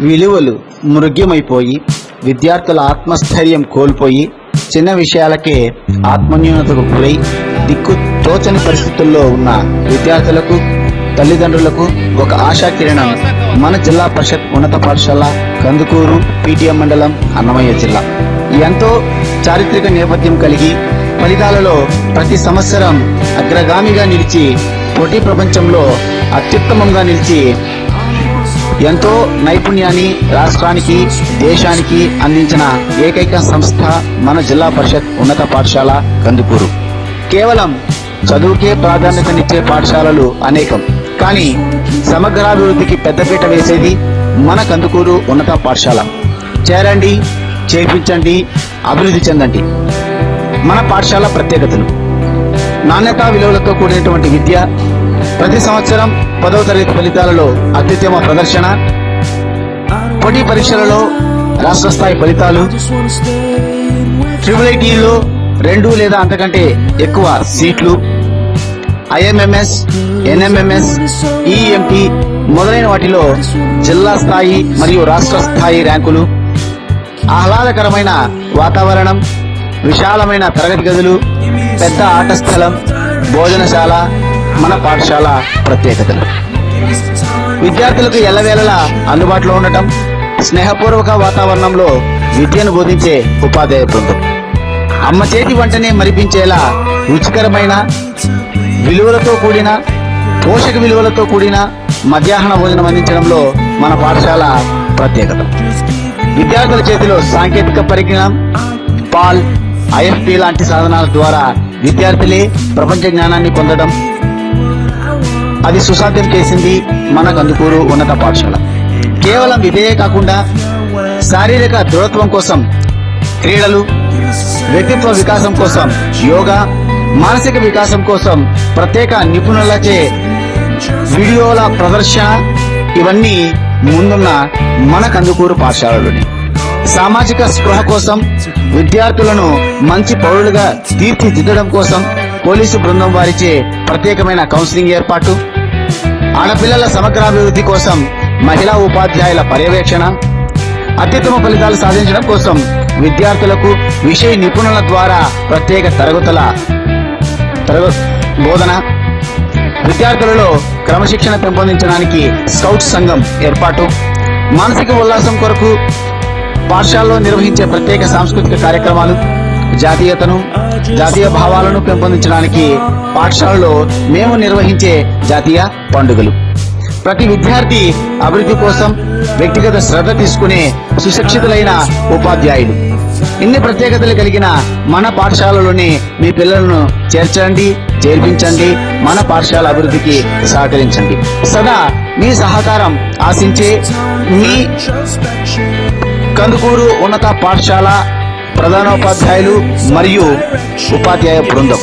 విలువలు మృగ్యమైపోయి విద్యార్థుల ఆత్మస్థైర్యం కోల్పోయి చిన్న విషయాలకే ఆత్మన్యూనతకు గురై దిక్కు తోచని పరిస్థితుల్లో ఉన్న విద్యార్థులకు తల్లిదండ్రులకు ఒక ఆశా కిరణం మన జిల్లా పరిషత్ ఉన్నత పాఠశాల కందుకూరు పీటీఎం మండలం అన్నమయ్య జిల్లా. ఎంతో చారిత్రక నేపథ్యం కలిగి ఫలితాలలో ప్రతి సంవత్సరం అగ్రగామిగా నిలిచి పోటీ ప్రపంచంలో అత్యుత్తమంగా నిలిచి ఎంతో నైపుణ్యాన్ని రాష్ట్రానికి దేశానికి అందించిన ఏకైక సంస్థ మన జిల్లా పరిషత్ ఉన్నత పాఠశాల కందుకూరు. కేవలం చదువుకే ప్రాధాన్యతనిచ్చే పాఠశాలలు అనేకం, కానీ సమగ్రాభివృద్ధికి పెద్దపీట వేసేది మన కందుకూరు ఉన్నత పాఠశాల. చేరండి, చేర్పించండి, అభివృద్ధి చెందండి. మన పాఠశాల ప్రత్యేకతలు: నాణ్యతా విలువలతో కూడినటువంటి విద్య, ప్రతి సంవత్సరం 10వ తరగతి ఫలితాలలో అత్యుత్తమ ప్రదర్శన, పోటీ పరీక్షలలో రాష్ట్ర స్థాయి ఫలితాలు, ట్రిపుల్-ఐటీలో 2 లేదా అంతకంటే ఎక్కువ సీట్లు, ఐఎంఎంఎస్, ఎన్ఎంఎంఎస్, ఈఎంటీ మొదలైన వాటిలో జిల్లా స్థాయి మరియు రాష్ట్ర స్థాయి ర్యాంకులు, ఆహ్లాదకరమైన వాతావరణం, విశాలమైన తరగతి గదులు, పెద్ద ఆట స్థలం, భోజనశాల మన పాఠశాల ప్రత్యేకతలు. విద్యార్థులకు ఎల్లవేళలా అందుబాటులో ఉండటం, స్నేహపూర్వక వాతావరణంలో విద్యను బోధించే ఉపాధ్యాయ బృందం, అమ్మ చేతి వంటనే మరిపించేలా రుచికరమైన విలువలతో కూడిన పోషక విలువలతో కూడిన మధ్యాహ్న భోజనం అందించడంలో మన పాఠశాల ప్రత్యేకత. విద్యార్థుల చేతిలో సాంకేతిక పరిజ్ఞానం, పాల్, ఐఎఫ్పి లాంటి సాధనాల ద్వారా విద్యార్థులే ప్రపంచ జ్ఞానాన్ని పొందడం, అది సుసాధ్యం చేసింది మన కందుకూరు ఉన్నత పాఠశాల. కేవలం ఇదే కాకుండా శారీరక దృఢత్వం కోసం క్రీడలు, వ్యక్తిత్వ వికాసం కోసం యోగా, మానసిక వికాసం కోసం ప్రత్యేక నిపుణులచే వీడియోల ప్రదర్శన, ఇవన్నీ ముందున్న మన కందుకూరు పాఠశాలలోని. సామాజిక స్పృహ కోసం, విద్యార్థులను మంచి పౌరులుగా తీర్చిదిద్దడం కోసం పోలీసు బృందం వారిచే ప్రత్యేకమైన కౌన్సిలింగ్ ఏర్పాటు, ఆడపిల్లల సమగ్రాభివృద్ధి కోసం మహిళా ఉపాధ్యాయుల పర్యవేక్షణ, అత్యుత్తమ ఫలితాలు సాధించడం కోసం విద్యార్థులకు విషయ నిపుణుల ద్వారా ప్రత్యేక తరగతుల బోధన, విద్యార్థులలో క్రమశిక్షణ పెంపొందించడానికి స్కౌట్ సంఘం ఏర్పాటు, మానసిక ఉల్లాసం కొరకు పాఠశాలలో నిర్వహించే ప్రత్యేక సాంస్కృతిక కార్యక్రమాలు, జాతీయతను, జాతీయ భావాలను పెంపొందించడానికి పాఠశాలలో మేము నిర్వహించే జాతీయ పండుగలు, ప్రతి విద్యార్థి అభివృద్ధి కోసం వ్యక్తిగత శ్రద్ధ తీసుకునే సుశిక్షితులైన ఉపాధ్యాయులు. ఇన్ని ప్రత్యేకతలు కలిగిన మన పాఠశాలలోని మీ పిల్లలను చేర్చండి, చేర్పించండి, మన పాఠశాల అభివృద్ధికి సహకరించండి. సదా మీ సహకారం ఆశించే మీ కందుకూరు ఉన్నత పాఠశాల ప్రధానోపాధ్యాయులు మరియు ఉపాధ్యాయ బృందం.